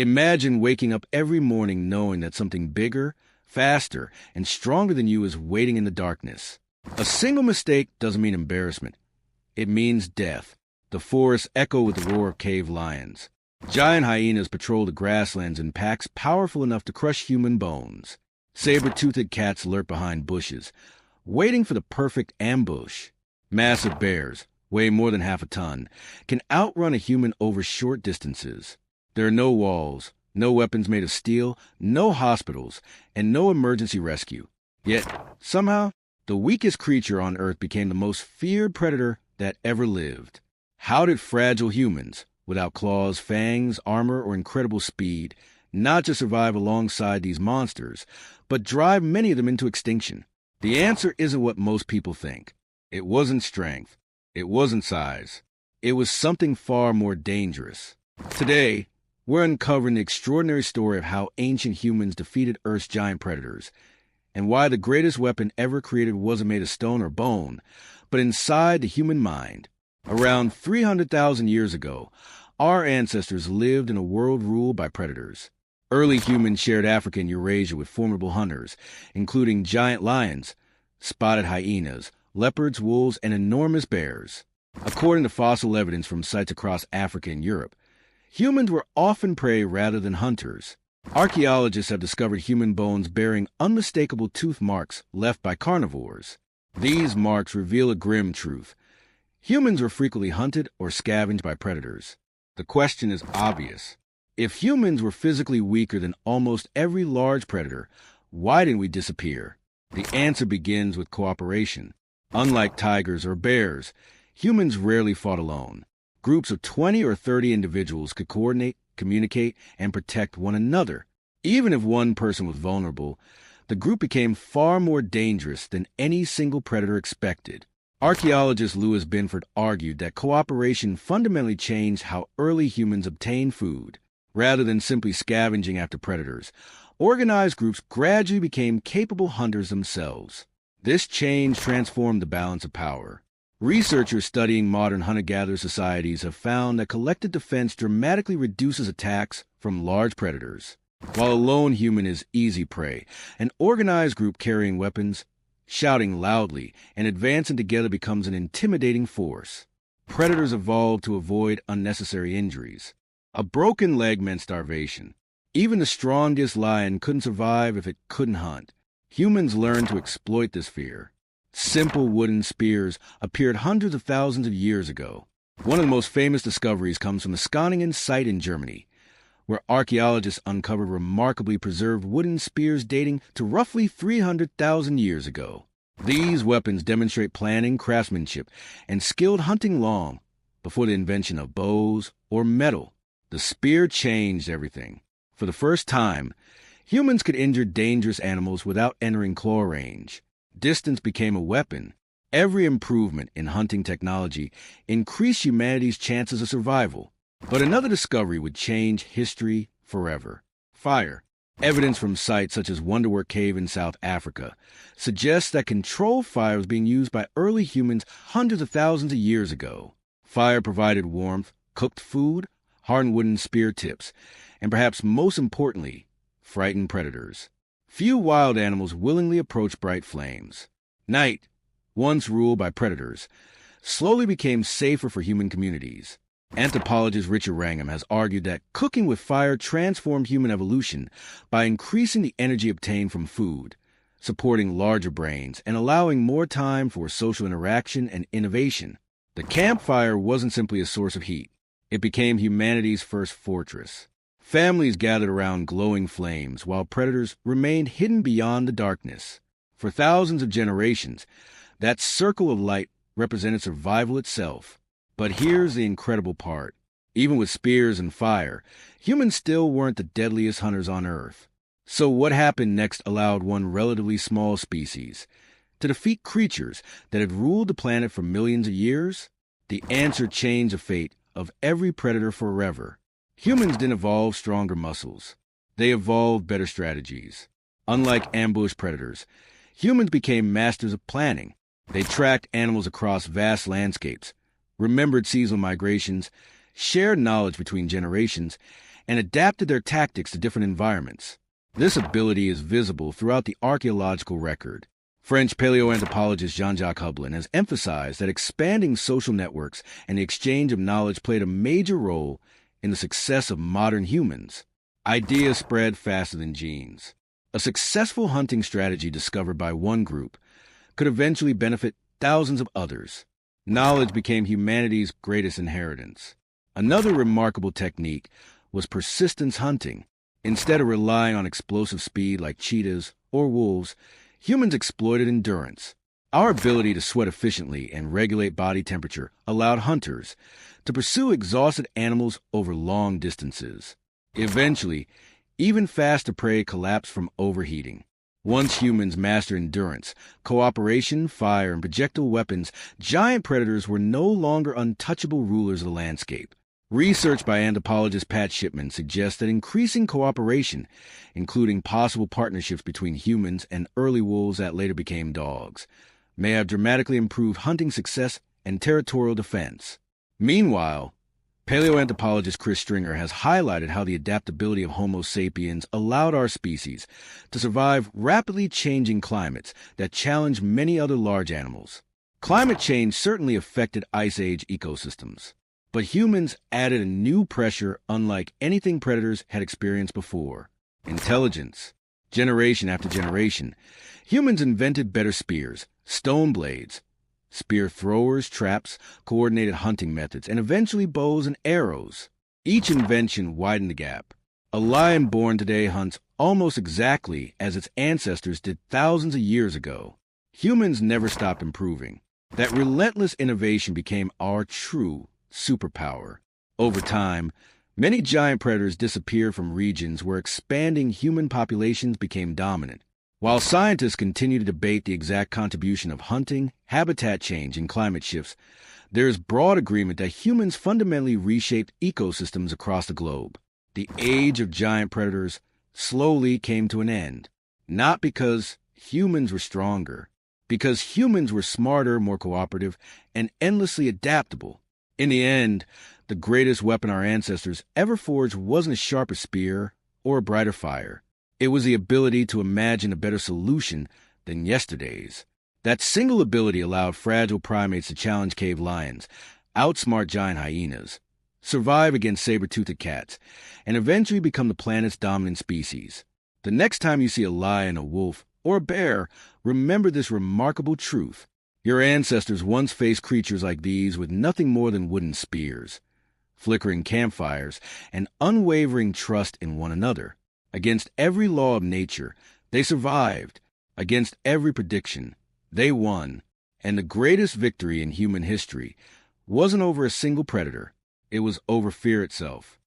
Imagine waking up every morning knowing that something bigger, faster, and stronger than you is waiting in the darkness. A single mistake doesn't mean embarrassment. It means death. The forests echo with the roar of cave lions. Giant hyenas patrol the grasslands in packs powerful enough to crush human bones. Saber-toothed cats lurk behind bushes, waiting for the perfect ambush. Massive bears, weighing more than half a ton, can outrun a human over short distances. There are no walls, no weapons made of steel, no hospitals, and no emergency rescue. Yet, somehow, the weakest creature on Earth became the most feared predator that ever lived. How did fragile humans, without claws, fangs, armor, or incredible speed, not just survive alongside these monsters, but drive many of them into extinction? The answer isn't what most people think. It wasn't strength. It wasn't size. It was something far more dangerous. Today, we're uncovering the extraordinary story of how ancient humans defeated Earth's giant predators, and why the greatest weapon ever created wasn't made of stone or bone, but inside the human mind. Around 300,000 years ago, our ancestors lived in a world ruled by predators. Early humans shared Africa and Eurasia with formidable hunters, including giant lions, spotted hyenas, leopards, wolves, and enormous bears. According to fossil evidence from sites across Africa and Europe, humans were often prey rather than hunters. Archaeologists have discovered human bones bearing unmistakable tooth marks left by carnivores. These marks reveal a grim truth. Humans were frequently hunted or scavenged by predators. The question is obvious. If humans were physically weaker than almost every large predator, why didn't we disappear? The answer begins with cooperation. Unlike tigers or bears, humans rarely fought alone. Groups of 20 or 30 individuals could coordinate, communicate, and protect one another. Even if one person was vulnerable, the group became far more dangerous than any single predator expected. Archaeologist Louis Binford argued that cooperation fundamentally changed how early humans obtained food. Rather than simply scavenging after predators, organized groups gradually became capable hunters themselves. This change transformed the balance of power. Researchers studying modern hunter-gatherer societies have found that collective defense dramatically reduces attacks from large predators. While a lone human is easy prey, an organized group carrying weapons, shouting loudly, and advancing together becomes an intimidating force. Predators evolved to avoid unnecessary injuries. A broken leg meant starvation. Even the strongest lion couldn't survive if it couldn't hunt. Humans learned to exploit this fear. Simple wooden spears appeared hundreds of thousands of years ago. One of the most famous discoveries comes from the Skaaningen site in Germany, where archaeologists uncovered remarkably preserved wooden spears dating to roughly 300,000 years ago. These weapons demonstrate planning, craftsmanship, and skilled hunting long before the invention of bows or metal. The spear changed everything. For the first time, humans could injure dangerous animals without entering claw range. Distance became a weapon. Every improvement in hunting technology increased humanity's chances of survival. But another discovery would change history forever. Fire. Evidence from sites such as Wonderwork Cave in South Africa suggests that controlled fire was being used by early humans hundreds of thousands of years ago. Fire provided warmth, cooked food, hardened wooden spear tips, and perhaps most importantly, frightened predators. Few wild animals willingly approach bright flames. Night, once ruled by predators, slowly became safer for human communities. Anthropologist Richard Wrangham has argued that cooking with fire transformed human evolution by increasing the energy obtained from food, supporting larger brains, and allowing more time for social interaction and innovation. The campfire wasn't simply a source of heat. It became humanity's first fortress. Families gathered around glowing flames while predators remained hidden beyond the darkness. For thousands of generations, that circle of light represented survival itself. But here's the incredible part. Even with spears and fire, humans still weren't the deadliest hunters on Earth. So what happened next allowed one relatively small species to defeat creatures that had ruled the planet for millions of years? The answer changed the fate of every predator forever. Humans didn't evolve stronger muscles. They evolved better strategies. Unlike ambush predators, humans became masters of planning. They tracked animals across vast landscapes, remembered seasonal migrations, shared knowledge between generations, and adapted their tactics to different environments. This ability is visible throughout the archaeological record. French paleoanthropologist Jean-Jacques Hublin has emphasized that expanding social networks and the exchange of knowledge played a major role in the success of modern humans. Ideas spread faster than genes. A successful hunting strategy discovered by one group could eventually benefit thousands of others. Knowledge became humanity's greatest inheritance. Another remarkable technique was persistence hunting. Instead of relying on explosive speed like cheetahs or wolves, humans exploited endurance. Our ability to sweat efficiently and regulate body temperature allowed hunters to pursue exhausted animals over long distances. Eventually, even faster prey collapsed from overheating. Once humans mastered endurance, cooperation, fire, and projectile weapons, giant predators were no longer untouchable rulers of the landscape. Research by anthropologist Pat Shipman suggests that increasing cooperation, including possible partnerships between humans and early wolves that later became dogs, may have dramatically improved hunting success and territorial defense. Meanwhile, paleoanthropologist Chris Stringer has highlighted how the adaptability of Homo sapiens allowed our species to survive rapidly changing climates that challenge many other large animals. Climate change certainly affected Ice Age ecosystems, but humans added a new pressure unlike anything predators had experienced before. Intelligence. Generation after generation, humans invented better spears, stone blades, spear throwers, traps, coordinated hunting methods, and eventually bows and arrows. Each invention widened the gap. A lion born today hunts almost exactly as its ancestors did thousands of years ago. Humans never stopped improving. That relentless innovation became our true superpower. Over time, many giant predators disappeared from regions where expanding human populations became dominant. While scientists continue to debate the exact contribution of hunting, habitat change, and climate shifts, there is broad agreement that humans fundamentally reshaped ecosystems across the globe. The age of giant predators slowly came to an end, not because humans were stronger, because humans were smarter, more cooperative, and endlessly adaptable. In the end, the greatest weapon our ancestors ever forged wasn't a sharper spear or a brighter fire. It was the ability to imagine a better solution than yesterday's. That single ability allowed fragile primates to challenge cave lions, outsmart giant hyenas, survive against saber-toothed cats, and eventually become the planet's dominant species. The next time you see a lion, a wolf, or a bear, remember this remarkable truth. Your ancestors once faced creatures like these with nothing more than wooden spears, flickering campfires, and unwavering trust in one another. Against every law of nature, they survived. Against every prediction, they won. And the greatest victory in human history wasn't over a single predator. It was over fear itself.